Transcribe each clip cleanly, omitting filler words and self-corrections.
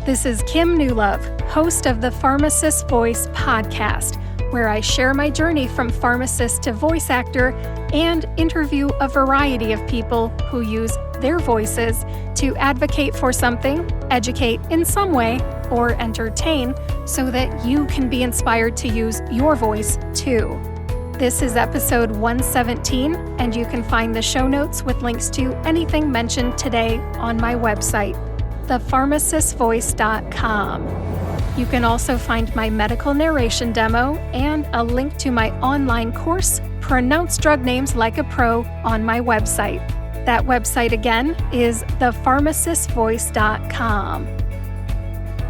This is Kim Newlove, host of the Pharmacist Voice podcast, where I share my journey from pharmacist to voice actor and interview a variety of people who use their voices to advocate for something, educate in some way, or entertain so that you can be inspired to use your voice too. This is episode 117, and you can find the show notes with links to anything mentioned today on my website, thepharmacistvoice.com. You can also find my medical narration demo and a link to my online course, Pronounce Drug Names Like a Pro, on my website. That website again is thepharmacistvoice.com.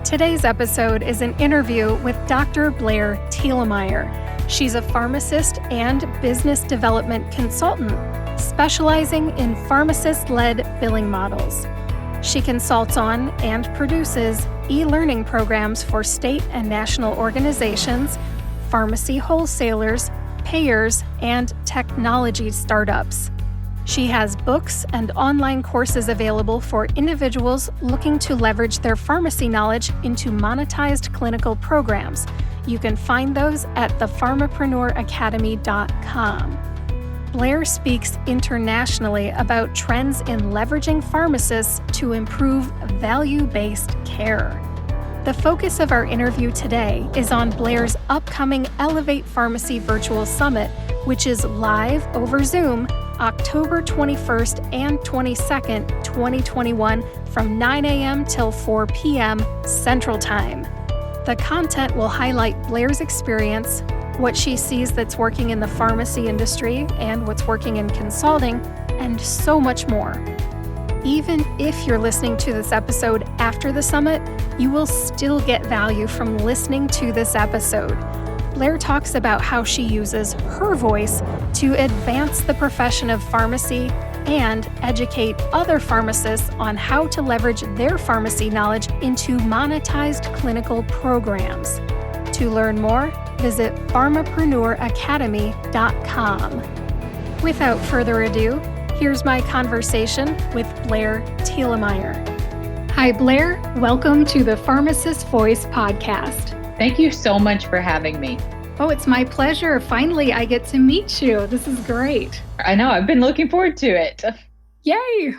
Today's episode is an interview with Dr. Blair Thielemier. She's a pharmacist and business development consultant, specializing in pharmacist-led billing models. She consults on and produces e-learning programs for state and national organizations, pharmacy wholesalers, payers, and technology startups. She has books and online courses available for individuals looking to leverage their pharmacy knowledge into monetized clinical programs. You can find those at thepharmapreneur Blair speaks internationally about trends in leveraging pharmacists to improve value-based care. The focus of our interview today is on Blair's upcoming Elevate Pharmacy Virtual Summit, which is live over Zoom October 21st and 22nd, 2021 from 9 a.m. till 4 p.m. Central Time. The content will highlight Blair's experience, what she sees that's working in the pharmacy industry and what's working in consulting, and so much more. Even if you're listening to this episode after the summit, you will still get value from listening to this episode. Blair talks about how she uses her voice to advance the profession of pharmacy and educate other pharmacists on how to leverage their pharmacy knowledge into monetized clinical programs. To learn more, visit pharmapreneuracademy.com. Without further ado, here's my conversation with Blair Thielemier. Hi, Blair. Welcome to the Pharmacist Voice podcast. Thank you so much for having me. Oh, it's my pleasure. Finally, I get to meet you. This is great. I know. I've been looking forward to it. Yay.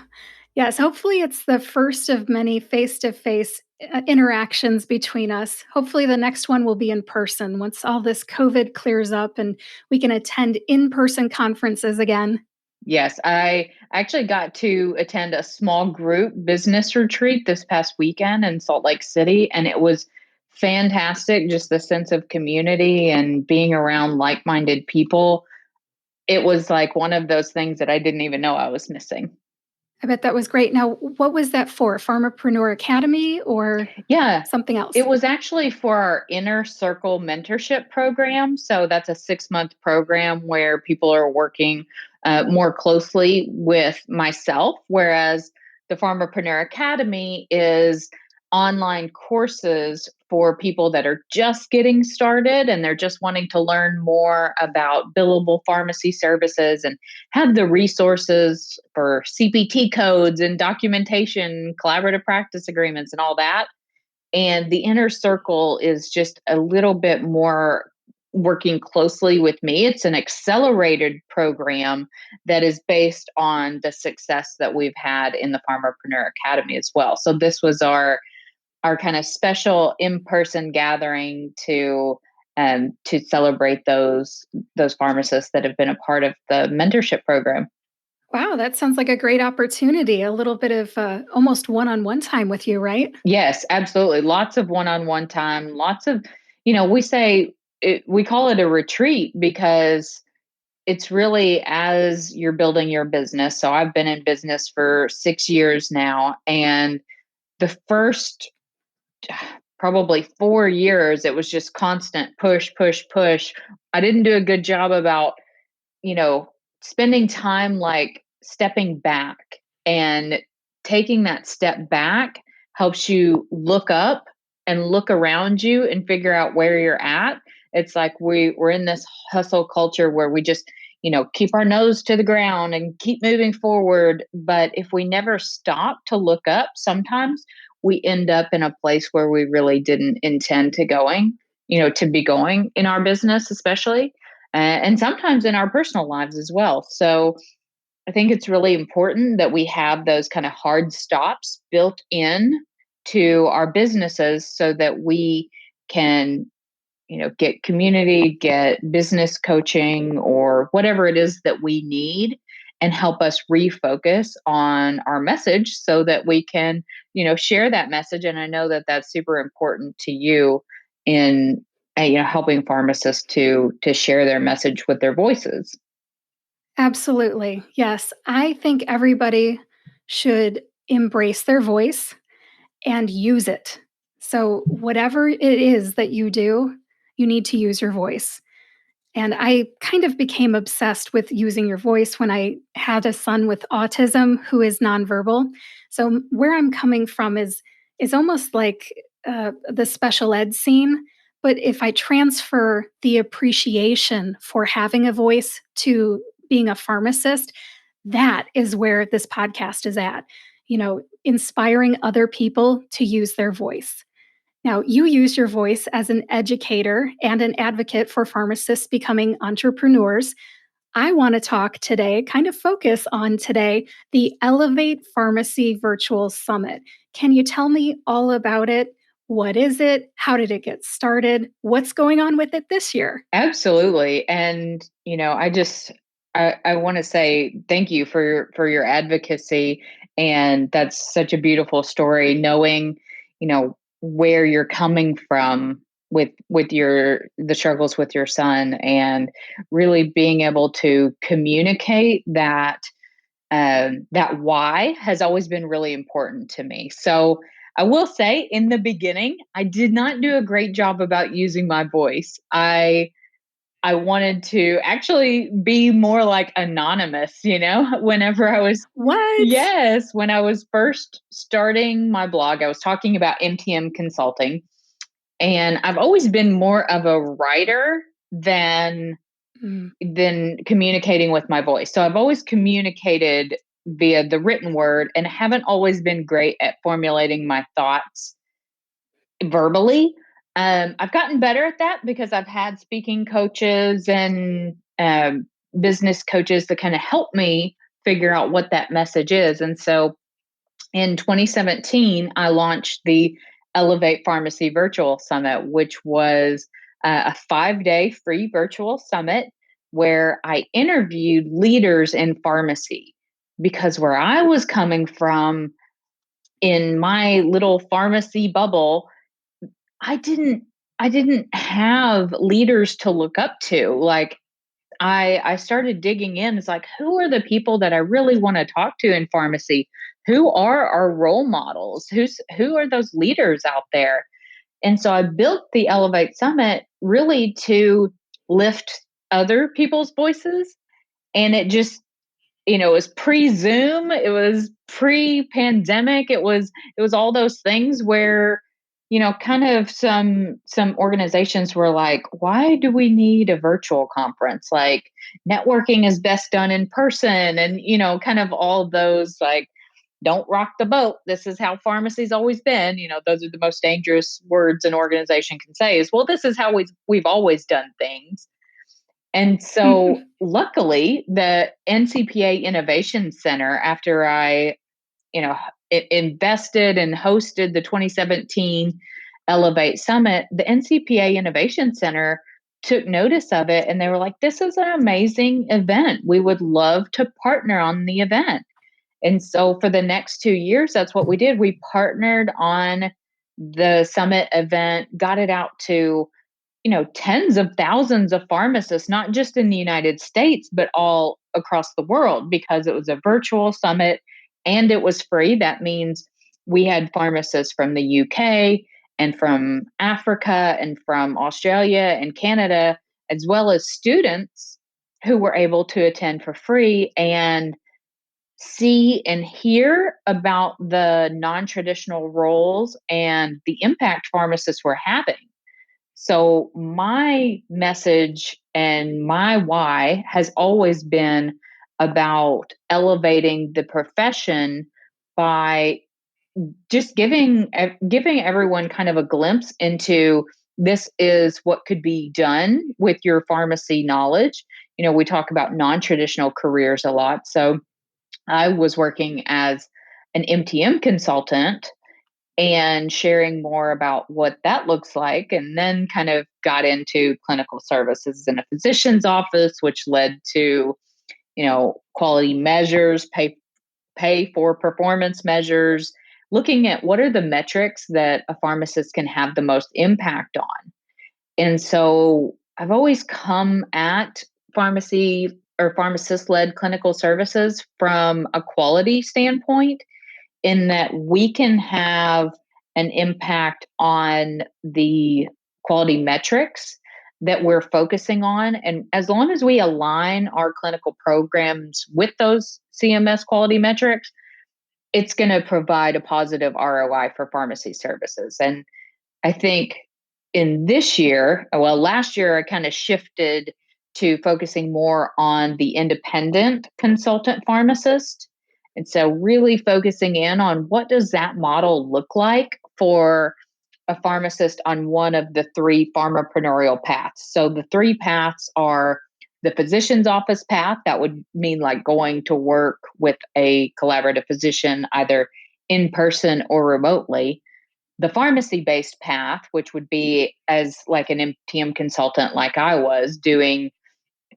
Yes, hopefully it's the first of many face-to-face interactions between us. Hopefully the next one will be in person once all this COVID clears up and we can attend in-person conferences again. Yes, I actually got to attend a small group business retreat this past weekend in Salt Lake City, and it was fantastic. Just the sense of community and being around like-minded people. It was like one of those things that I didn't even know I was missing. I bet that was great. Now, what was that for? Pharmapreneur Academy or something else? It was actually for our Inner Circle mentorship program. So that's a 6-month program where people are working more closely with myself, whereas the Pharmapreneur Academy is online courses for people that are just getting started and they're just wanting to learn more about billable pharmacy services and have the resources for CPT codes and documentation, collaborative practice agreements, and all that. And the Inner Circle is just a little bit more working closely with me. It's an accelerated program that is based on the success that we've had in the Pharmapreneur Academy as well. So this was our kind of special in-person gathering to celebrate those pharmacists that have been a part of the mentorship program. Wow, that sounds like a great opportunity. A little bit of almost one-on-one time with you, right? Yes, absolutely. Lots of one-on-one time. Lots of, we call it a retreat because it's really as you're building your business. So I've been in business for 6 years now, and the first probably 4 years, it was just constant push, push, push. I didn't do a good job about, spending time like stepping back, and taking that step back helps you look up and look around you and figure out where you're at. It's like we're in this hustle culture where we just, keep our nose to the ground and keep moving forward. But if we never stop to look up, sometimes we end up in a place where we really didn't intend to be going in our business, especially, and sometimes in our personal lives as well. So I think it's really important that we have those kind of hard stops built in to our businesses so that we can get community, get business coaching, or whatever it is that we need, and help us refocus on our message so that we can, share that message. And I know that that's super important to you in, helping pharmacists to share their message with their voices. Absolutely. Yes. I think everybody should embrace their voice and use it. So, whatever it is that you do, you need to use your voice. And I kind of became obsessed with using your voice when I had a son with autism who is nonverbal. So where I'm coming from is almost like the special ed scene. But if I transfer the appreciation for having a voice to being a pharmacist, that is where this podcast is at. Inspiring other people to use their voice. Now, you use your voice as an educator and an advocate for pharmacists becoming entrepreneurs. I want to talk today, kind of focus on today, the Elevate Pharmacy Virtual Summit. Can you tell me all about it? What is it? How did it get started? What's going on with it this year? Absolutely. And, I want to say thank you for your advocacy. And that's such a beautiful story, knowing, where you're coming from with the struggles with your son, and really being able to communicate that why has always been really important to me. So I will say, in the beginning, I did not do a great job about using my voice. I wanted to actually be more like anonymous, whenever I was. What? Yes, when I was first starting my blog, I was talking about MTM consulting, and I've always been more of a writer Mm. than communicating with my voice. So I've always communicated via the written word and haven't always been great at formulating my thoughts verbally. I've gotten better at that because I've had speaking coaches and business coaches to kind of help me figure out what that message is. And so in 2017, I launched the Elevate Pharmacy Virtual Summit, which was a 5-day free virtual summit where I interviewed leaders in pharmacy. Because where I was coming from in my little pharmacy bubble, I didn't I didn't have leaders to look up to. Like, I started digging in. It's like, who are the people that I really want to talk to in pharmacy? Who are our role models? Who are those leaders out there? And so I built the Elevate Summit really to lift other people's voices. And it was pre-Zoom, it was pre-pandemic, it was all those things where, kind of some organizations were like, why do we need a virtual conference? Like, networking is best done in person, and kind of all those, like, don't rock the boat. This is how pharmacy's always been. Those are the most dangerous words an organization can say, is, well, this is how we've always done things. And so luckily, the NCPA Innovation Center, after I, invested and hosted the 2017 Elevate Summit, the NCPA Innovation Center took notice of it, and they were like, this is an amazing event. We would love to partner on the event. And so for the next 2 years, that's what we did. We partnered on the summit event, got it out to tens of thousands of pharmacists, not just in the United States, but all across the world, because it was a virtual summit and it was free. That means we had pharmacists from the UK and from Africa and from Australia and Canada, as well as students who were able to attend for free and see and hear about the non traditional roles and the impact pharmacists were having. So my message And my why has always been about elevating the profession by just giving everyone kind of a glimpse into this is what could be done with your pharmacy knowledge. We talk about non-traditional careers a lot. So I was working as an MTM consultant and sharing more about what that looks like, and then kind of got into clinical services in a physician's office, which led to quality measures, pay for performance measures, looking at what are the metrics that a pharmacist can have the most impact on. And so I've always come at pharmacy or pharmacist led clinical services from a quality standpoint, in that we can have an impact on the quality metrics that we're focusing on. And as long as we align our clinical programs with those CMS quality metrics, it's going to provide a positive ROI for pharmacy services. And I think in this year, well, last year, I kind of shifted to focusing more on the independent consultant pharmacist. And so really focusing in on what does that model look like for a pharmacist on one of the three pharmapreneurial paths. So the three paths are the physician's office path. That would mean like going to work with a collaborative physician, either in person or remotely. The pharmacy-based path, which would be as like an MTM consultant like I was doing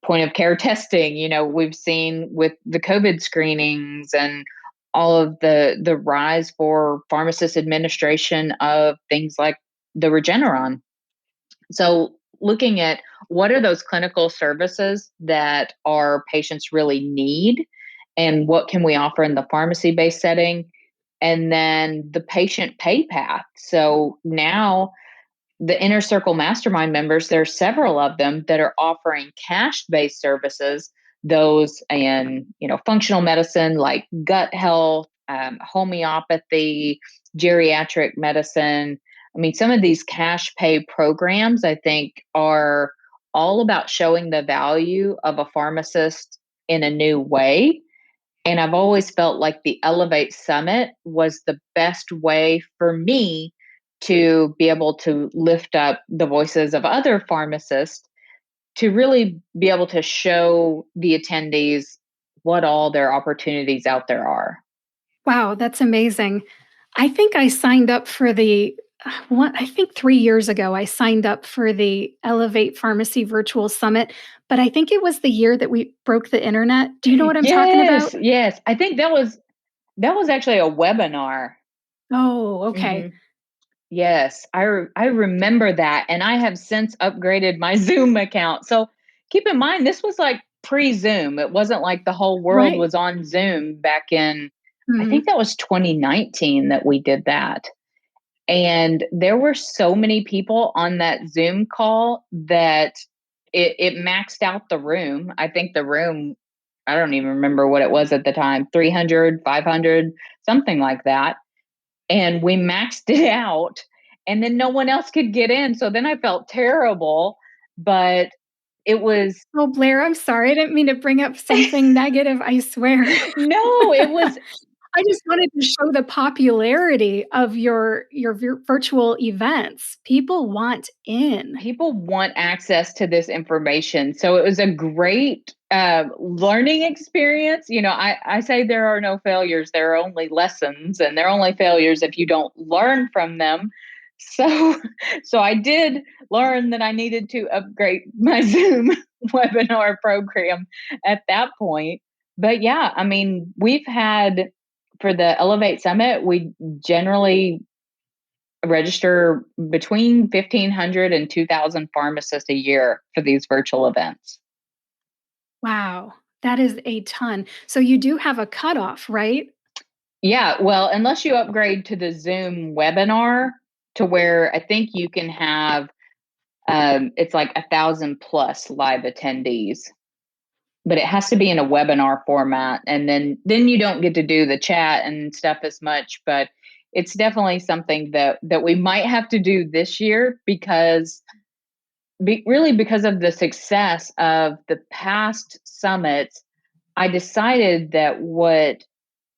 point of care testing. We've seen with the COVID screenings and all of the rise for pharmacist administration of things like the Regeneron. So looking at what are those clinical services that our patients really need, and what can we offer in the pharmacy-based setting, and then the patient pay path. So now the Inner Circle Mastermind members, there are several of them that are offering cash-based services, those in functional medicine like gut health, homeopathy, geriatric medicine. I mean, some of these cash pay programs, I think, are all about showing the value of a pharmacist in a new way. And I've always felt like the Elevate Summit was the best way for me to be able to lift up the voices of other pharmacists, to really be able to show the attendees what all their opportunities out there are. Wow, that's amazing. I think I signed up for the I think 3 years ago, I signed up for the Elevate Pharmacy Virtual Summit, but I think it was the year that we broke the internet. Do you know what I'm talking Yes, about? yes. I think that was actually a webinar. Oh, okay. Mhm. Yes, I remember that, and I have since upgraded my Zoom account. So keep in mind, this was like pre-Zoom. It wasn't like the whole world Right. was on Zoom back in, I think Mhm. that was 2019 that we did that. And there were so many people on that Zoom call that it maxed out the room. I think the room, I don't even remember what it was at the time, 300, 500, something like that. And we maxed it out, and then no one else could get in. So then I felt terrible, but it was Oh, Blair, I'm sorry. I didn't mean to bring up something negative, I swear. no, it was I just wanted to show the popularity of your virtual events. People want in. people want access to this information. So it was a great learning experience. I say there are no failures, there are only lessons, and there are only failures if you don't learn from them. So, so I did learn that I needed to upgrade my Zoom webinar program at that point. But yeah, I mean, we've had for the Elevate Summit, we generally register between 1,500 and 2,000 pharmacists a year for these virtual events. Wow, that is a ton. So you do have a cutoff, right? Yeah, well, unless you upgrade to the Zoom webinar, to where I think you can have, it's like 1,000 plus live attendees, but it has to be in a webinar format, and then you don't get to do the chat and stuff as much. But it's definitely something that we might have to do this year, because really because of the success of the past summits, I decided that what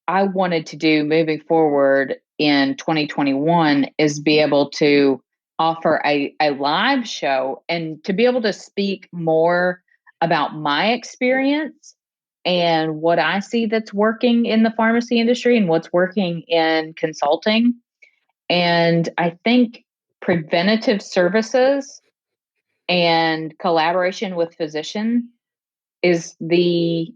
I wanted to do moving forward in 2021 is be able to offer a live show and to be able to speak more about my experience and what I see that's working in the pharmacy industry and what's working in consulting. And I think preventative services and collaboration with physicians is the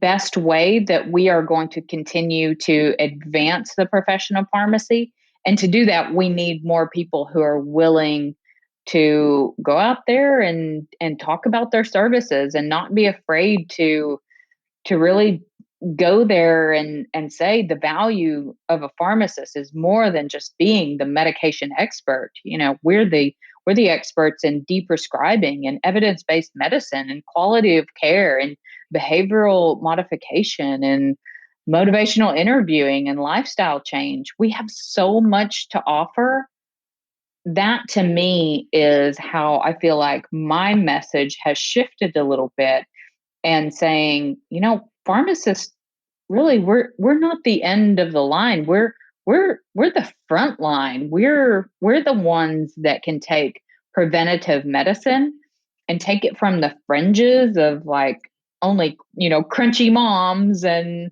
best way that we are going to continue to advance the profession of pharmacy. And to do that, we need more people who are willing to go out there and talk about their services and not be afraid to really go there and say the value of a pharmacist is more than just being the medication expert. We're the experts in deprescribing and evidence-based medicine and quality of care and behavioral modification and motivational interviewing and lifestyle change. We have so much to offer. That to me is how I feel like my message has shifted a little bit, and saying, pharmacists, really, we're not the end of the line. We're the front line. We're the ones that can take preventative medicine and take it from the fringes of like only, crunchy moms and,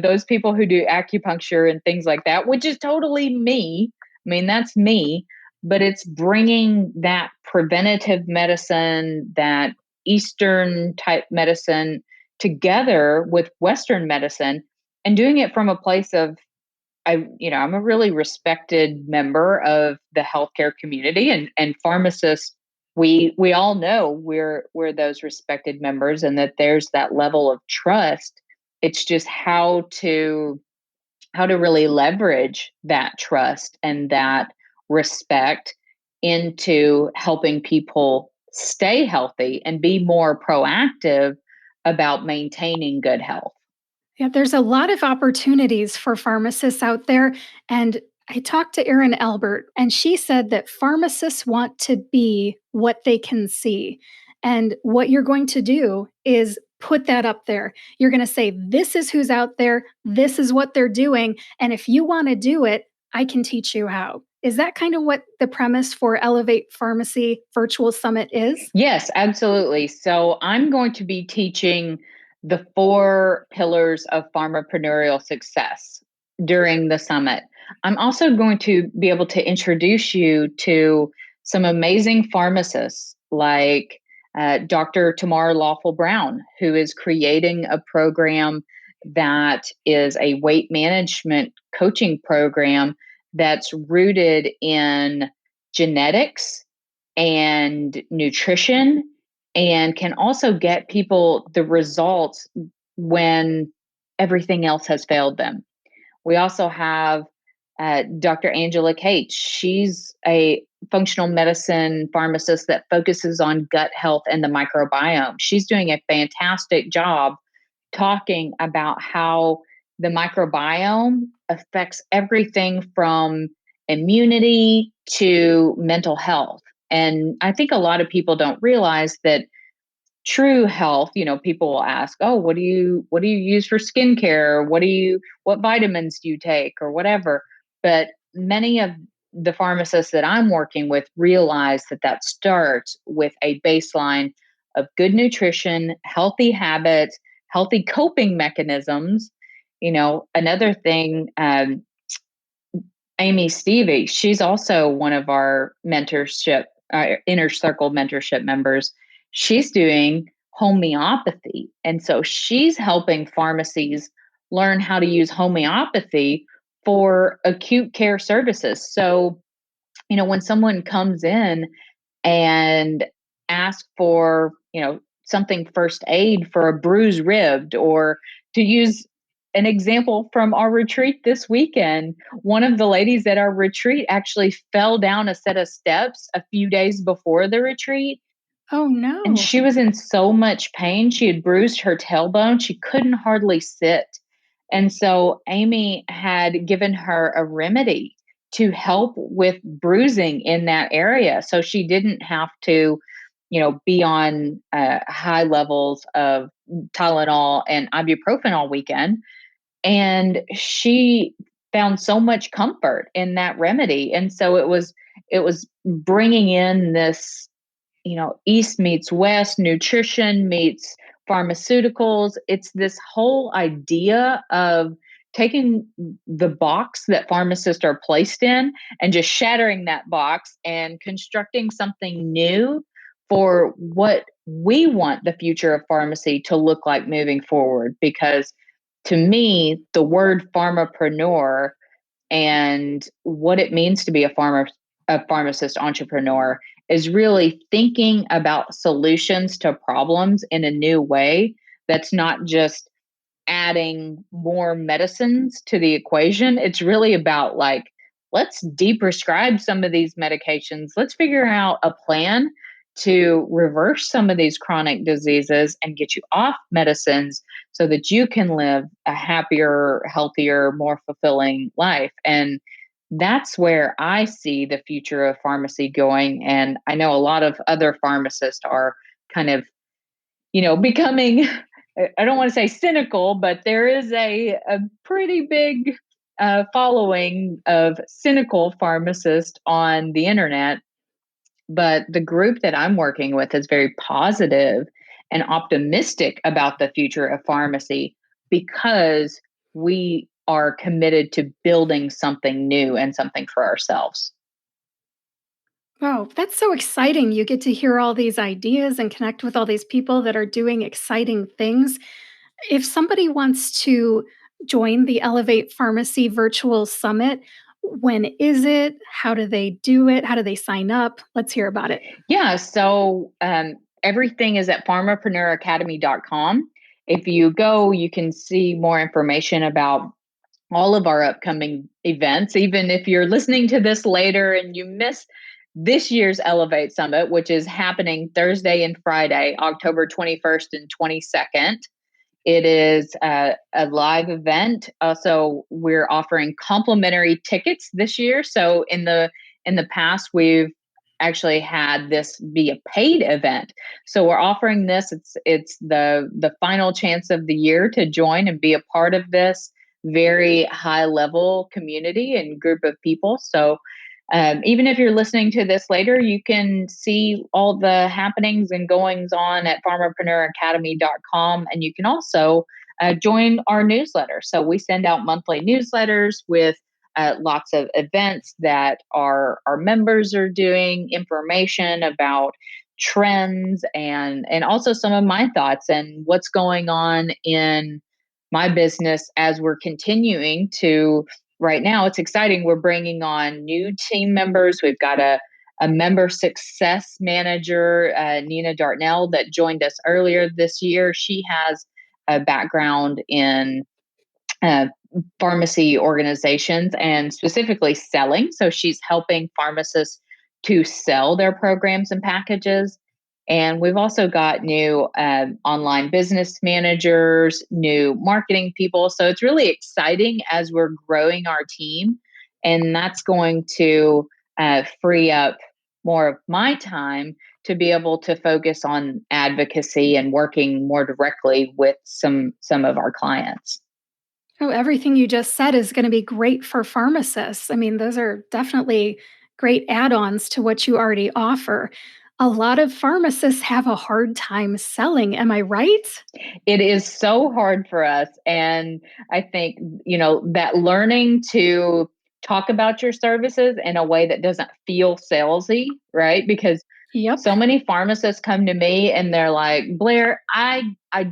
those people who do acupuncture and things like that, which is totally me. I mean, that's me, but it's bringing that preventative medicine, that Eastern type medicine together with Western medicine and doing it from a place of, I'm a really respected member of the healthcare community, and pharmacists, we all know we're those respected members and that there's that level of trust. It's just how to really leverage that trust and that respect into helping people stay healthy and be more proactive about maintaining good health. Yeah, there's a lot of opportunities for pharmacists out there. And I talked to Erin Albert, and she said that pharmacists want to be what they can see. And what you're going to do is put that up there. You're going to say, this is who's out there, this is what they're doing. And if you want to do it, I can teach you how. Is that kind of what the premise for Elevate Pharmacy Virtual Summit is? Yes, absolutely. So I'm going to be teaching the 4 pillars of pharmapreneurial success during the summit. I'm also going to be able to introduce you to some amazing pharmacists like Dr. Tamar Lawful Brown, who is creating a program that is a weight management coaching program that's rooted in genetics and nutrition, and can also get people the results when everything else has failed them. We also have Dr. Angela Cates. She's a functional medicine pharmacist that focuses on gut health and the microbiome. She's doing a fantastic job talking about how the microbiome affects everything from immunity to mental health. And I think a lot of people don't realize that true health, people will ask, "Oh, what do you use for skincare? What vitamins do you take or whatever?" But many of the pharmacists that I'm working with realize that that starts with a baseline of good nutrition, healthy habits, healthy coping mechanisms. Another thing, Amy Stevie, she's also one of our inner circle mentorship members. She's doing homeopathy. And so she's helping pharmacies learn how to use homeopathy for acute care services. So, when someone comes in and asks for, something first aid for a bruised rib, or to use an example from our retreat this weekend, one of the ladies at our retreat actually fell down a set of steps a few days before the retreat. Oh, And no. she was in so much pain. She had bruised her tailbone. She couldn't hardly sit. And so Amy had given her a remedy to help with bruising in that area. So she didn't have to be on high levels of Tylenol and ibuprofen all weekend. And she found so much comfort in that remedy. And so it was bringing in this, East meets West, nutrition meets pharmaceuticals. It's this whole idea of taking the box that pharmacists are placed in and just shattering that box and constructing something new for what we want the future of pharmacy to look like moving forward. Because to me, the word pharmapreneur and what it means to be a pharmacist entrepreneur is really thinking about solutions to problems in a new way that's not just adding more medicines to the equation. It's really about like, let's deprescribe some of these medications. Let's figure out a plan to reverse some of these chronic diseases and get you off medicines so that you can live a happier, healthier, more fulfilling life. And that's where I see the future of pharmacy going. And I know a lot of other pharmacists are kind of, becoming, I don't want to say cynical, but there is a pretty big following of cynical pharmacists on the internet. But the group that I'm working with is very positive and optimistic about the future of pharmacy because we are committed to building something new and something for ourselves. Wow, that's so exciting. You get to hear all these ideas and connect with all these people that are doing exciting things. If somebody wants to join the Elevate Pharmacy Virtual Summit, when is it? How do they do it? How do they sign up? Let's hear about it. Yeah, so everything is at pharmapreneuracademy.com. If you go, you can see more information about all of our upcoming events. Even if you're listening to this later and you miss this year's Elevate Summit, which is happening Thursday and Friday, October 21st and 22nd. It is a live event. Also, we're offering complimentary tickets this year. So in the past, we've actually had this be a paid event. So we're offering this. It's the final chance of the year to join and be a part of this very high level community and group of people. So even if you're listening to this later, you can see all the happenings and goings on at pharmapreneur.academy.com. And you can also join our newsletter. So we send out monthly newsletters with lots of events that our members are doing, information about trends, and also some of my thoughts and what's going on in my business as we're continuing to. Right now, it's exciting. We're bringing on new team members. We've got a member success manager, Nina Dartnell, that joined us earlier this year. She has a background in uh, pharmacy organizations and specifically selling. So she's helping pharmacists to sell their programs and packages. And we've also got new online business managers, new marketing people. So it's really exciting as we're growing our team. And that's going to free up more of my time to be able to focus on advocacy and working more directly with some of our clients. Oh, everything you just said is going to be great for pharmacists. I mean, those are definitely great add ons to what you already offer. A lot of pharmacists have a hard time selling. Am I right? It is so hard for us. And I think, that learning to talk about your services in a way that doesn't feel salesy, right? Because Yep. so many pharmacists come to me and they're like, Blair, I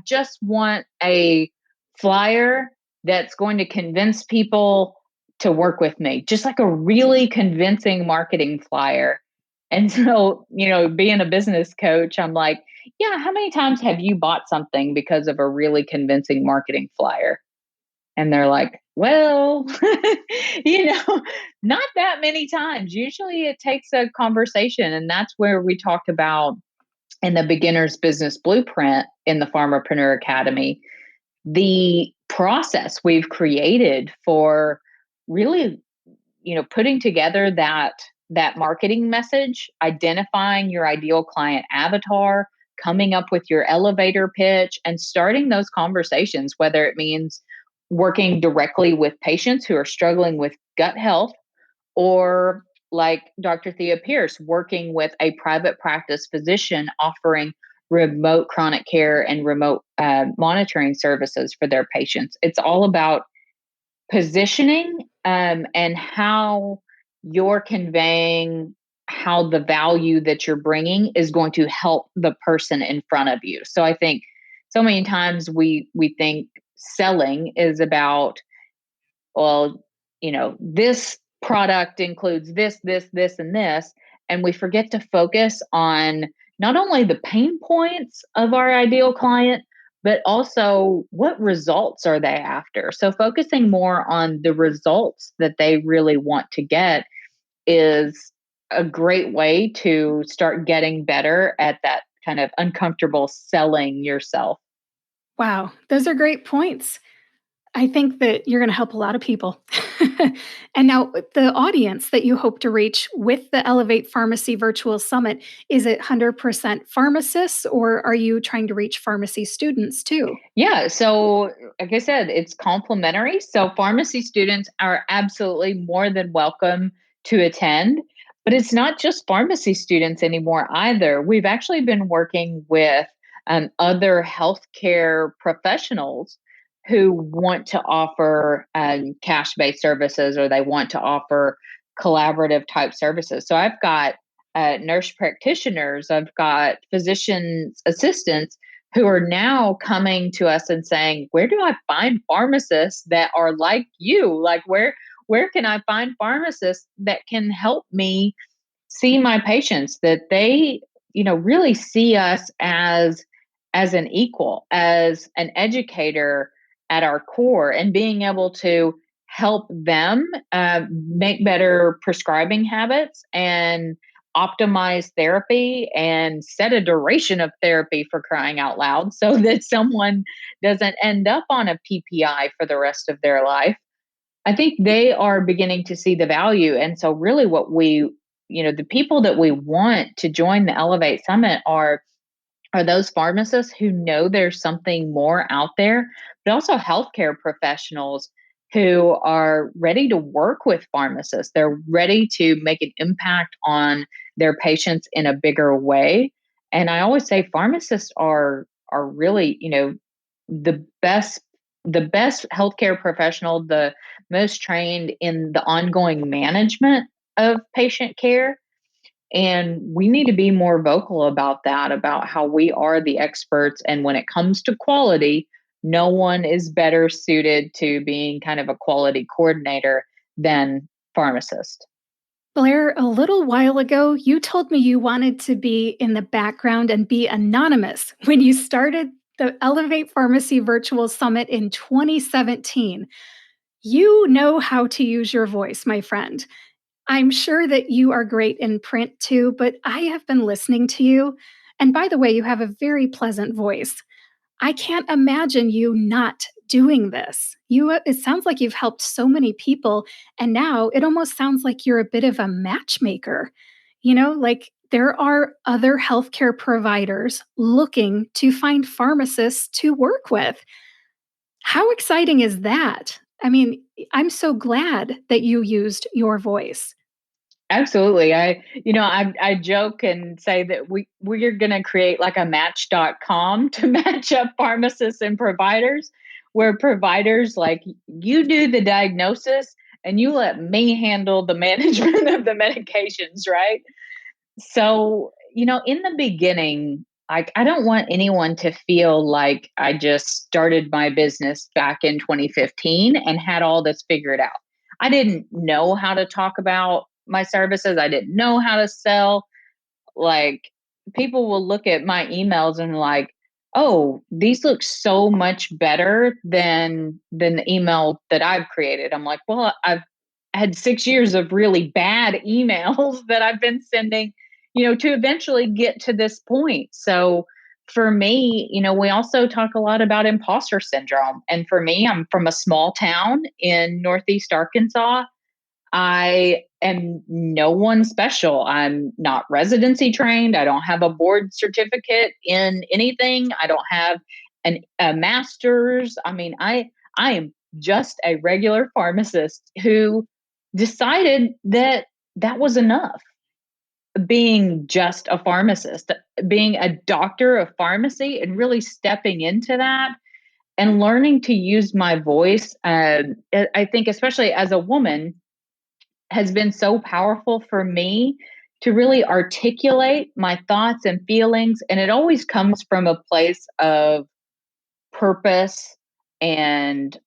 just want a flyer that's going to convince people to work with me, just like a really convincing marketing flyer. And so, being a business coach, I'm like, yeah, how many times have you bought something because of a really convincing marketing flyer? And they're like, well, you know, not that many times. Usually it takes a conversation. And that's where we talked about in the beginner's business blueprint in the Pharmapreneur Academy, the process we've created for really, putting together that marketing message, identifying your ideal client avatar, coming up with your elevator pitch, and starting those conversations, whether it means working directly with patients who are struggling with gut health, or like Dr. Thea Pierce, working with a private practice physician offering remote chronic care and remote monitoring services for their patients. It's all about positioning and how you're conveying how the value that you're bringing is going to help the person in front of you. So I think so many times we think selling is about, well, this product includes this, and this. And we forget to focus on not only the pain points of our ideal client, but also what results are they after. So focusing more on the results that they really want to get is a great way to start getting better at that kind of uncomfortable selling yourself. Wow, those are great points. I think that you're going to help a lot of people. And now, the audience that you hope to reach with the Elevate Pharmacy Virtual Summit, is it 100% pharmacists, or are you trying to reach pharmacy students too? Yeah. So, like I said, it's complimentary. So, pharmacy students are absolutely more than welcome to attend. But it's not just pharmacy students anymore either. We've actually been working with other healthcare professionals who want to offer cash based services, or they want to offer collaborative type services. So, I've got nurse practitioners, I've got physician assistants who are now coming to us and saying, where do I find pharmacists that are like you? Like, where can I find pharmacists that can help me see my patients, that they, really see us as an equal, as an educator at our core, and being able to help them make better prescribing habits and optimize therapy and set a duration of therapy, for crying out loud, so that someone doesn't end up on a PPI for the rest of their life. I think they are beginning to see the value. And so really the people that we want to join the Elevate Summit are those pharmacists who know there's something more out there, but also healthcare professionals who are ready to work with pharmacists. They're ready to make an impact on their patients in a bigger way. And I always say pharmacists are really, the best the best healthcare professional, the most trained in the ongoing management of patient care. And we need to be more vocal about that, about how we are the experts. And when it comes to quality, no one is better suited to being kind of a quality coordinator than pharmacist. Blair, a little while ago, you told me you wanted to be in the background and be anonymous when you started the Elevate Pharmacy Virtual Summit in 2017. You know how to use your voice, my friend. I'm sure that you are great in print too, but I have been listening to you. And by the way, you have a very pleasant voice. I can't imagine you not doing this. It sounds like you've helped so many people, and now it almost sounds like you're a bit of a matchmaker. Like there are other healthcare providers looking to find pharmacists to work with. How exciting is that? I mean, I'm so glad that you used your voice. Absolutely. I joke and say that we're going to create like a match.com to match up pharmacists and providers, where providers, like, you do the diagnosis and you let me handle the management of the medications, right? So, in the beginning, I don't want anyone to feel like I just started my business back in 2015 and had all this figured out. I didn't know how to talk about my services. I didn't know how to sell. Like, people will look at my emails and like, oh, these look so much better than the email that I've created. I'm like, well, I've had 6 years of really bad emails that I've been sending, to eventually get to this point. So for me, we also talk a lot about imposter syndrome. And for me, I'm from a small town in Northeast Arkansas. I am no one special. I'm not residency trained. I don't have a board certificate in anything. I don't have a master's. I mean, I am just a regular pharmacist who decided that that was enough. Being just a pharmacist, being a doctor of pharmacy, and really stepping into that and learning to use my voice. I think, especially as a woman, has been so powerful for me to really articulate my thoughts and feelings. And it always comes from a place of purpose and,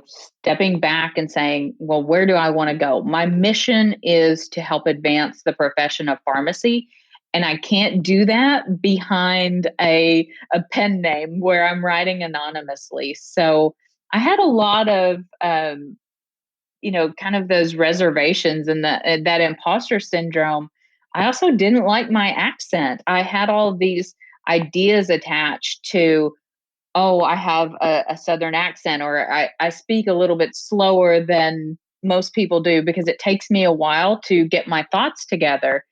stepping back and saying, well, where do I want to go? My mission is to help advance the profession of pharmacy. And I can't do that behind a pen name where I'm writing anonymously. So I had a lot of kind of those reservations and that imposter syndrome. I also didn't like my accent. I had all of these ideas attached to, oh, I have a Southern accent, or I speak a little bit slower than most people do because it takes me a while to get my thoughts together.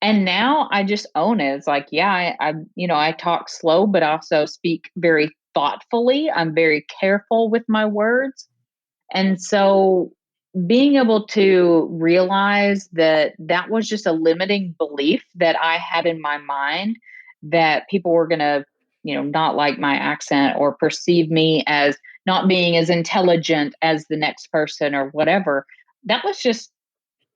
And now I just own it. It's like, yeah, I talk slow, but also speak very thoughtfully. I'm very careful with my words. And so being able to realize that that was just a limiting belief that I had in my mind, that people were going to, not like my accent or perceive me as not being as intelligent as the next person or whatever. That was just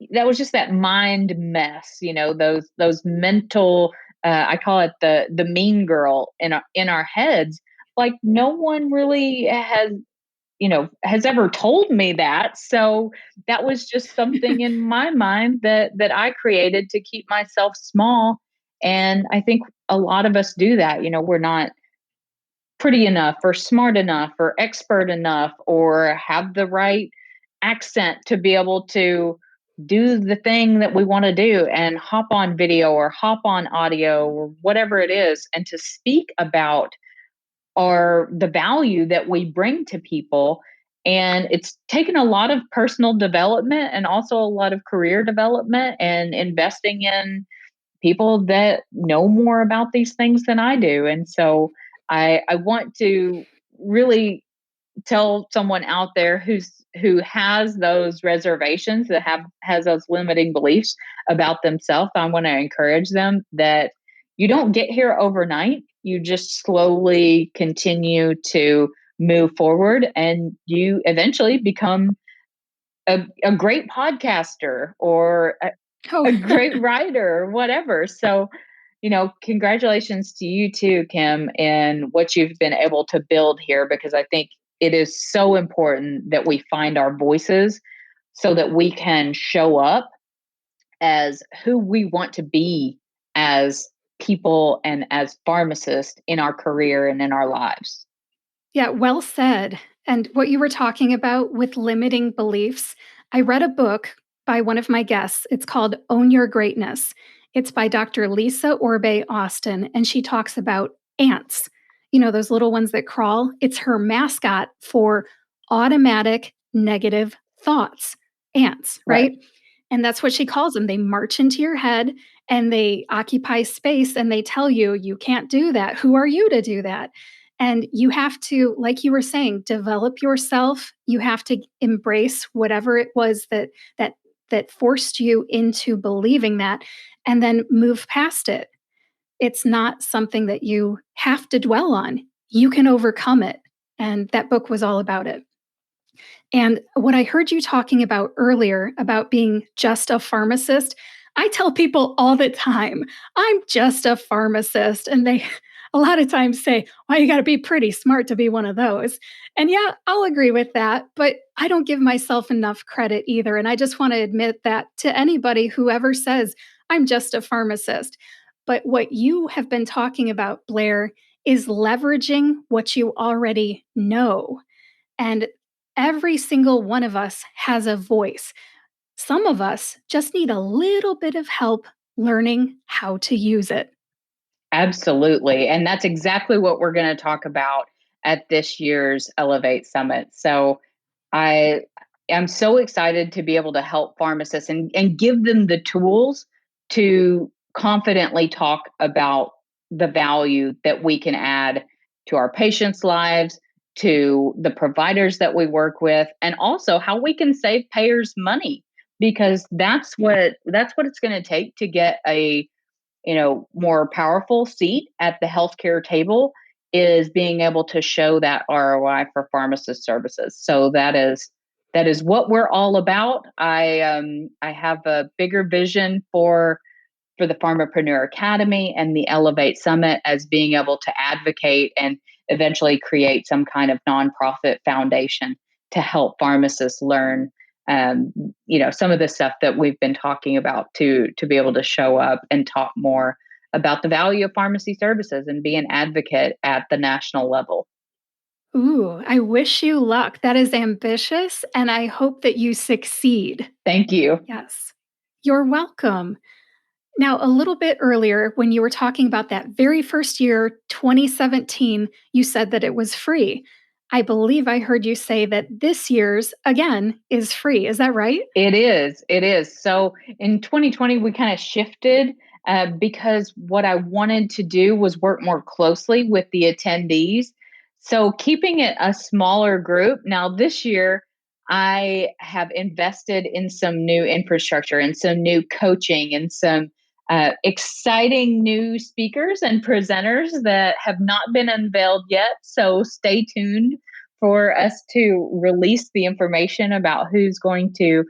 that mind mess, those mental, I call it the mean girl in our heads. Like, no one really has ever told me that. So that was just something in my mind that I created to keep myself small. And I think a lot of us do that. We're not pretty enough or smart enough or expert enough or have the right accent to be able to do the thing that we want to do and hop on video or hop on audio or whatever it is, and to speak about or the value that we bring to people. And it's taken a lot of personal development and also a lot of career development and investing in people that know more about these things than I do. And so I want to really tell someone out there who has those reservations, that has those limiting beliefs about themselves. I want to encourage them that you don't get here overnight. You just slowly continue to move forward, and you eventually become a great podcaster or Oh, a great writer or whatever. So, congratulations to you too, Kim, in what you've been able to build here, because I think it is so important that we find our voices so that we can show up as who we want to be as people and as pharmacists in our career and in our lives. yeah, well said. And what you were talking about with limiting beliefs, I read a book by one of my guests. It's called Own Your Greatness. It's by Dr. Lisa Orbé-Austin, and she talks about ants. Those little ones that crawl. It's her mascot for automatic negative thoughts. Ants, Right. right? And that's what she calls them. They march into your head and they occupy space and they tell you, you can't do that. Who are you to do that? And you have to, like you were saying, develop yourself. You have to embrace whatever it was that forced you into believing that, and then move past it. It's not something that you have to dwell on. You can overcome it. And that book was all about it. And what I heard you talking about earlier about being just a pharmacist, I tell people all the time, I'm just a pharmacist. And they a lot of times say, well, you got to be pretty smart to be one of those. And yeah, I'll agree with that. But I don't give myself enough credit either. And I just want to admit that to anybody who ever says, I'm just a pharmacist. But what you have been talking about, Blair, is leveraging what you already know. And every single one of us has a voice. Some of us just need a little bit of help learning how to use it. Absolutely. And that's exactly what we're going to talk about at this year's Elevate Summit. So I I'm so excited to be able to help pharmacists and give them the tools to confidently talk about the value that we can add to our patients' lives, to the providers that we work with, and also how we can save payers money, because that's what it's going to take to get a more powerful seat at the healthcare table, is being able to show that ROI for pharmacist services. So that is what we're all about. I have a bigger vision for the Pharmapreneur Academy and the Elevate Summit as being able to advocate and eventually create some kind of nonprofit foundation to help pharmacists learn, some of the stuff that we've been talking about, to be able to show up and talk more about the value of pharmacy services and be an advocate at the national level. Ooh, I wish you luck. That is ambitious, and I hope that you succeed. Thank you. Yes. You're welcome. Now, a little bit earlier, when you were talking about that very first year, 2017, you said that it was free. I believe I heard you say that this year's, again, is free. Is that right? It is. It is. So in 2020, we kind of shifted because what I wanted to do was work more closely with the attendees. So keeping it a smaller group. Now, this year, I have invested in some new infrastructure and some new coaching and some exciting new speakers and presenters that have not been unveiled yet. So stay tuned for us to release the information about who's going to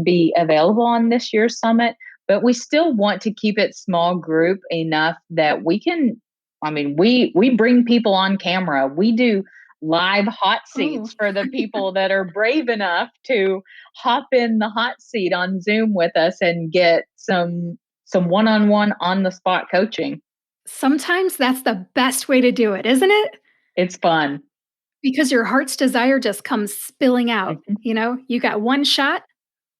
be available on this year's summit. But we still want to keep it small group enough that we can. I mean, we bring people on camera. We do live hot Oh, seats for the people that are brave enough to hop in the hot seat on Zoom with us and get some one-on-one on the spot coaching. sometimes that's the best way to do it, isn't it? It's fun. Because your heart's desire just comes spilling out. Hmm. You got one shot,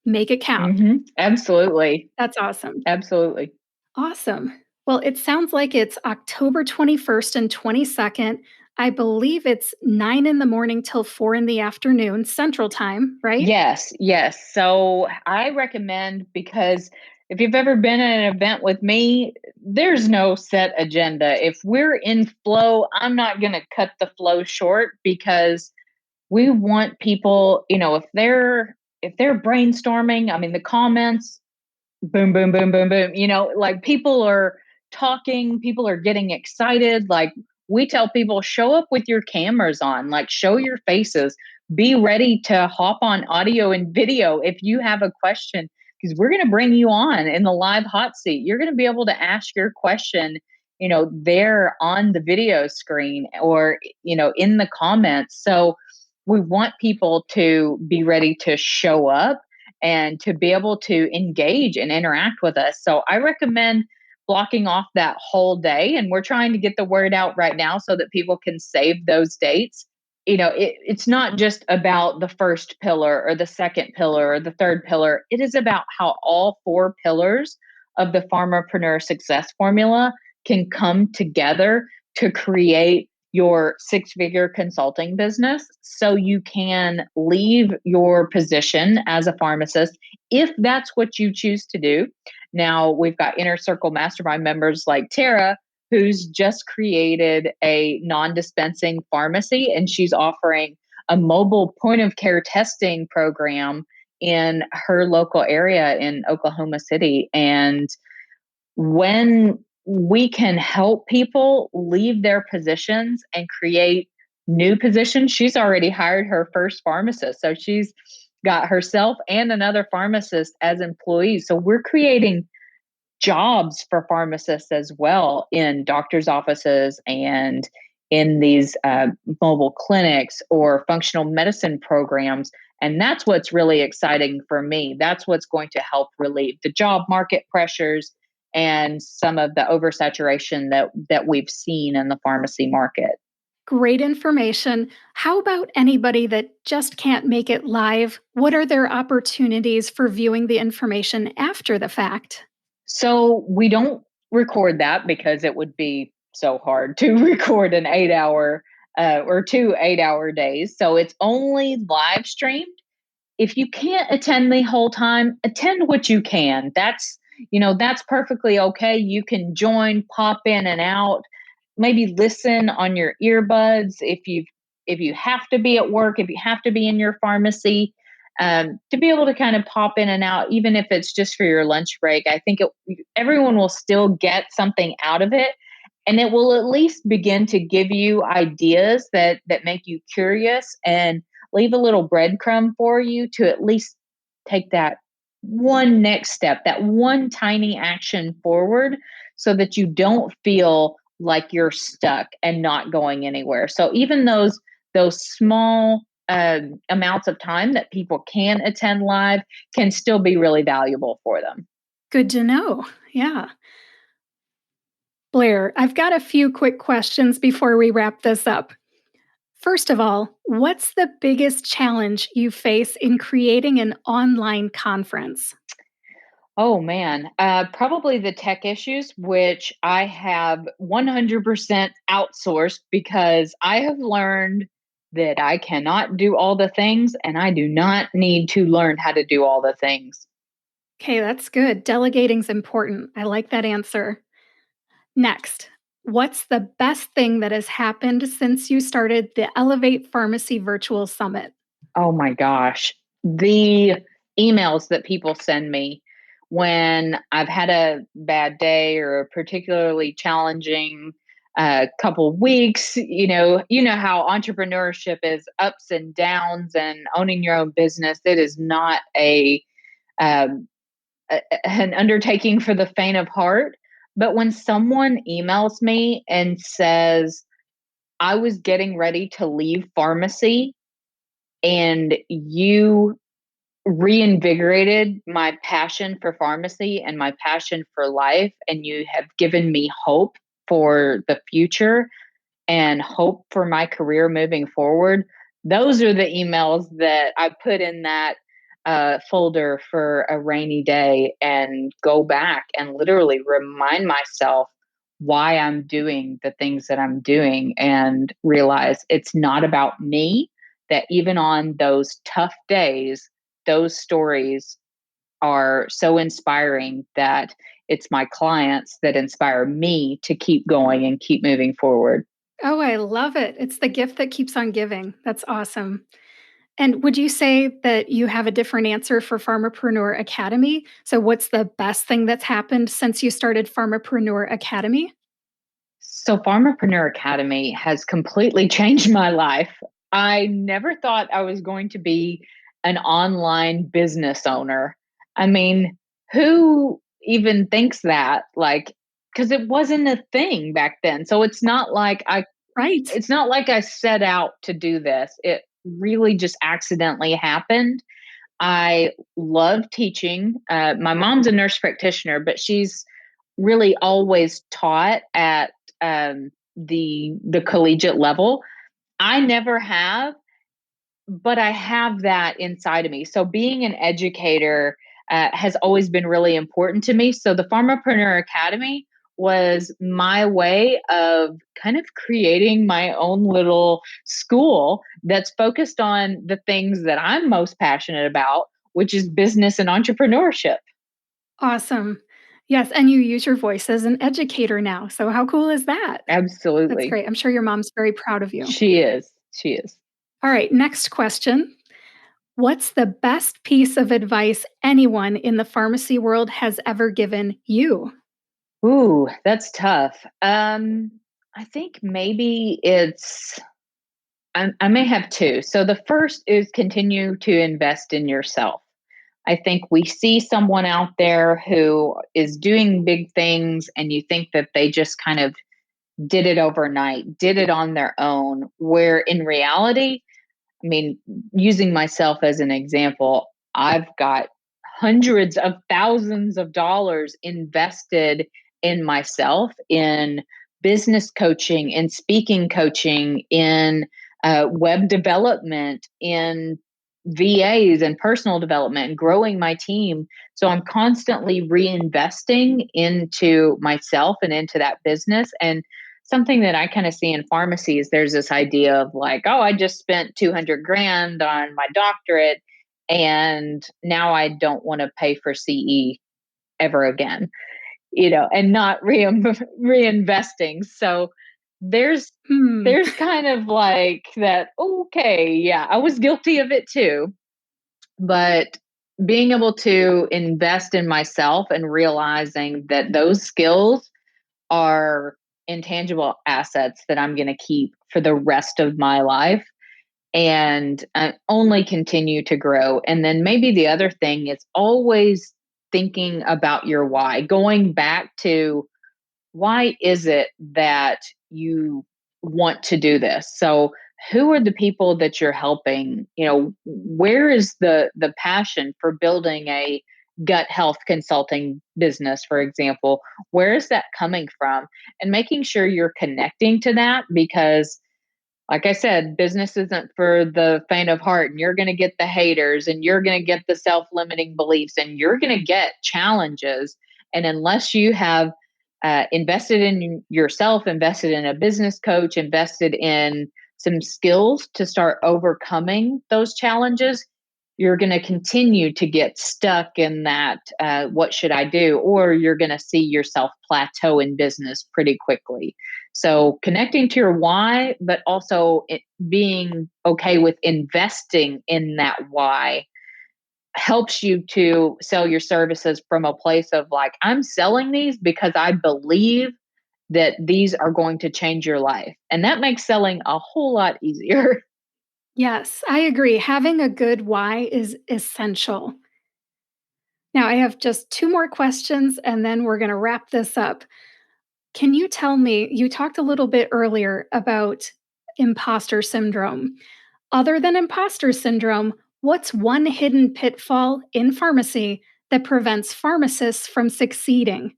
make it count. Absolutely. That's awesome. Absolutely. Awesome. Well, it sounds like it's October 21st and 22nd. I believe it's 9 in the morning till 4 in the afternoon, Central Time, right? Yes, yes. So I recommend, because if you've ever been at an event with me, there's no set agenda. If we're in flow, I'm not going to cut the flow short, because we want people, if they're brainstorming, I mean the comments, boom, boom, boom, boom, boom. Like people are talking, people are getting excited. Like we tell people, show up with your cameras on, like show your faces, be ready to hop on audio and video if you have a question, because we're going to bring you on in the live hot seat. You're going to be able to ask your question, there on the video screen or, in the comments. So we want people to be ready to show up and to be able to engage and interact with us. So I recommend blocking off that whole day. And we're trying to get the word out right now so that people can save those dates. It's not just about the first pillar or the second pillar or the third pillar. It is about how all four pillars of the Pharmapreneur success formula can come together to create your six-figure consulting business, so you can leave your position as a pharmacist if that's what you choose to do. Now, we've got Inner Circle Mastermind members like Tara, who's just created a non-dispensing pharmacy, and she's offering a mobile point of care testing program in her local area in Oklahoma City. And when we can help people leave their positions and create new positions, she's already hired her first pharmacist. So she's got herself and another pharmacist as employees. So we're creating jobs for pharmacists as well in doctors' offices and in these mobile clinics or functional medicine programs. And that's what's really exciting for me. That's what's going to help relieve the job market pressures and some of the oversaturation that we've seen in the pharmacy market. Great information. How about anybody that just can't make it live? What are their opportunities for viewing the information after the fact? So we don't record that because it would be so hard to record an 8 hour or 2 8 hour days. So it's only live streamed. if you can't attend the whole time, attend what you can. That's perfectly okay. You can join, pop in and out, maybe listen on your earbuds if you have to be at work, if you have to be in your pharmacy, to be able to kind of pop in and out, even if it's just for your lunch break. I think everyone will still get something out of it, and it will at least begin to give you ideas that make you curious and leave a little breadcrumb for you to at least take that one next step, that one tiny action forward, so that you don't feel like you're stuck and not going anywhere. So even those small amounts of time that people can attend live can still be really valuable for them. Good to know. Yeah. Blair, I've got a few quick questions before we wrap this up. First of all, what's the biggest challenge you face in creating an online conference? Oh man, probably the tech issues, which I have 100% outsourced because I have learned that I cannot do all the things and I do not need to learn how to do all the things. Okay, that's good. Delegating's important. I like that answer. Next, what's the best thing that has happened since you started the Elevate Pharmacy Virtual Summit? Oh my gosh. The emails that people send me when I've had a bad day or a particularly challenging couple weeks, you know how entrepreneurship is ups and downs, and owning your own business. It is not um, an undertaking for the faint of heart. But when someone emails me and says, I was getting ready to leave pharmacy and you reinvigorated my passion for pharmacy and my passion for life, and you have given me hope for the future and hope for my career moving forward. Those are the emails that I put in that folder for a rainy day and go back and literally remind myself why I'm doing the things that I'm doing and realize it's not about me, that even on those tough days, those stories are so inspiring that it's my clients that inspire me to keep going and keep moving forward. Oh, I love it. It's the gift that keeps on giving. That's awesome. And would you say that you have a different answer for Pharmapreneur Academy? So, what's the best thing that's happened since you started Pharmapreneur Academy? So, Pharmapreneur Academy has completely changed my life. I never thought I was going to be an online business owner. I mean, who even thinks that? Like, because it wasn't a thing back then. So Right. it's not like I set out to do this. It really just accidentally happened. I love teaching. My mom's a nurse practitioner, but she's really always taught at the collegiate level. I never have, but I have that inside of me. So being an educator has always been really important to me. So the Pharmapreneur Academy was my way of kind of creating my own little school that's focused on the things that I'm most passionate about, which is business and entrepreneurship. Awesome. Yes. And you use your voice as an educator now. So, how cool is that? That's Absolutely. great. I'm sure your mom's very proud of you. She is. She is. All right. Next question. What's the best piece of advice anyone in the pharmacy world has ever given you? Ooh, that's tough. I think maybe I may have two. So the first is continue to invest in yourself. I think we see someone out there who is doing big things, and you think that they just kind of did it overnight, did it on their own, where in reality, I mean, using myself as an example, I've got hundreds of thousands of dollars invested in myself, in business coaching, in speaking coaching, in web development, in VAs and personal development, and growing my team. So I'm constantly reinvesting into myself and into that business. And something that I kind of see in pharmacy is there's this idea of like, oh, I just spent 200 grand on my doctorate. And now I don't want to pay for CE ever again, and not reinvesting. So there's Hmm. there's kind of like that, okay, yeah, I was guilty of it too. But being able to invest in myself and realizing that those skills are intangible assets that I'm going to keep for the rest of my life and only continue to grow. And then maybe the other thing is always thinking about your why, going back to why is it that you want to do this? So who are the people that you're helping? Where is the passion for building a gut health consulting business, for example? Where is that coming from? And making sure you're connecting to that, because like I said, business isn't for the faint of heart, and you're going to get the haters, and you're going to get the self-limiting beliefs, and you're going to get challenges. And unless you have invested in yourself, invested in a business coach, invested in some skills to start overcoming those challenges, you're going to continue to get stuck in that, what should I do? Or you're going to see yourself plateau in business pretty quickly. So connecting to your why, but also being okay with investing in that why helps you to sell your services from a place of like, I'm selling these because I believe that these are going to change your life. And that makes selling a whole lot easier. Yes, I agree. Having a good why is essential. Now, I have just two more questions and then we're going to wrap this up. Can you tell me, you talked a little bit earlier about imposter syndrome. Other than imposter syndrome, what's one hidden pitfall in pharmacy that prevents pharmacists from succeeding?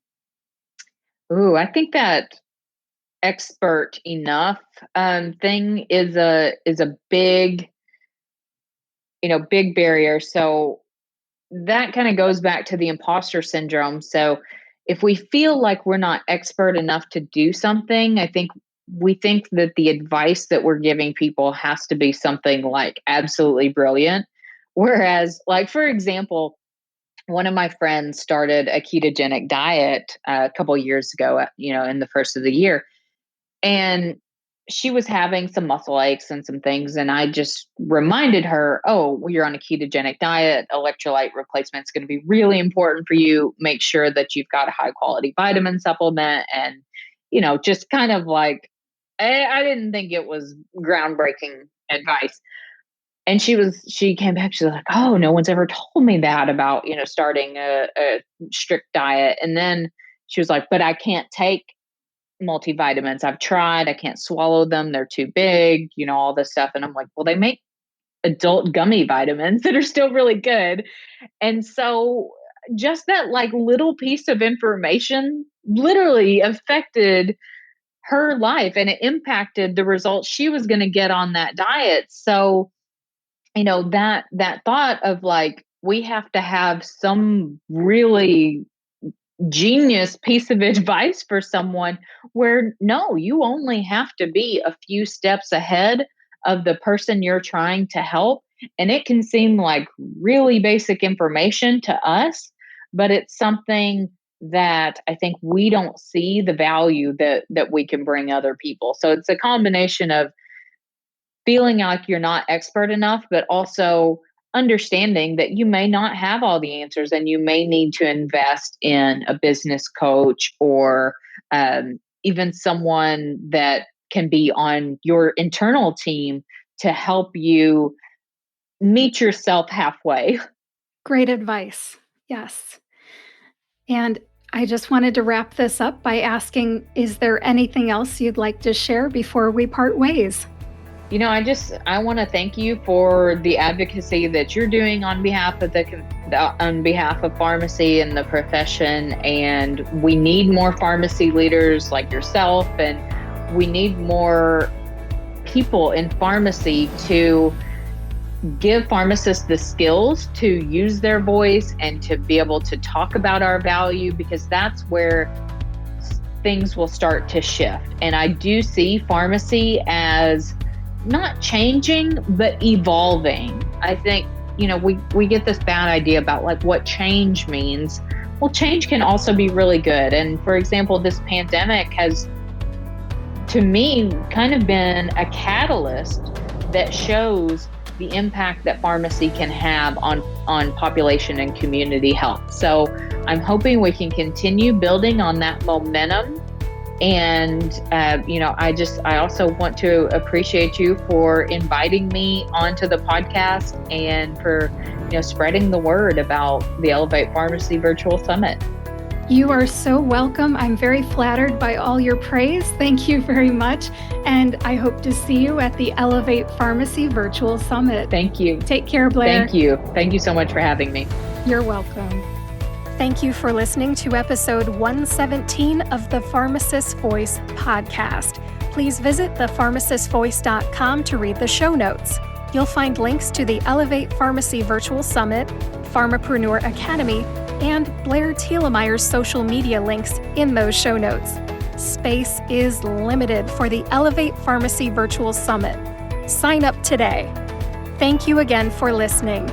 Ooh, I think that expert enough thing is a big barrier. So that kind of goes back to the imposter syndrome. So if we feel like we're not expert enough to do something, I think we think that the advice that we're giving people has to be something like absolutely brilliant. Whereas, like, for example, one of my friends started a ketogenic diet a couple years ago, in the first of the year. And she was having some muscle aches and some things. And I just reminded her, oh, well, you're on a ketogenic diet. Electrolyte replacement is going to be really important for you. Make sure that you've got a high quality vitamin supplement. And, just kind of like, I didn't think it was groundbreaking advice. And she came back, she's like, oh, no one's ever told me that about, starting a strict diet. And then she was like, but I can't take multivitamins. I've tried, I can't swallow them. They're too big, all this stuff. And I'm like, well, they make adult gummy vitamins that are still really good. And so just that like little piece of information literally affected her life and it impacted the results she was going to get on that diet. So, that thought of like, we have to have some really genius piece of advice for someone where no, you only have to be a few steps ahead of the person you're trying to help. And it can seem like really basic information to us, but it's something that I think we don't see the value that we can bring other people. So it's a combination of feeling like you're not expert enough, but also understanding that you may not have all the answers and you may need to invest in a business coach or even someone that can be on your internal team to help you meet yourself halfway. Great advice. Yes. And I just wanted to wrap this up by asking, is there anything else you'd like to share before we part ways? I want to thank you for the advocacy that you're doing on behalf of on behalf of pharmacy and the profession. And we need more pharmacy leaders like yourself, and we need more people in pharmacy to give pharmacists the skills to use their voice and to be able to talk about our value, because that's where things will start to shift. And I do see pharmacy as not changing, but evolving. I think we get this bad idea about like what change means. Well, change can also be really good. And for example, this pandemic has, to me, kind of been a catalyst that shows the impact that pharmacy can have on population and community health. So I'm hoping we can continue building on that momentum. And, I also want to appreciate you for inviting me onto the podcast and for, spreading the word about the Elevate Pharmacy Virtual Summit. You are so welcome. I'm very flattered by all your praise. Thank you very much. And I hope to see you at the Elevate Pharmacy Virtual Summit. Thank you. Take care, Blair. Thank you. Thank you so much for having me. You're welcome. Thank you for listening to episode 117 of the Pharmacist's Voice podcast. Please visit thepharmacistvoice.com to read the show notes. You'll find links to the Elevate Pharmacy Virtual Summit, Pharmapreneur Academy, and Blair Thielemier's social media links in those show notes. Space is limited for the Elevate Pharmacy Virtual Summit. Sign up today. Thank you again for listening.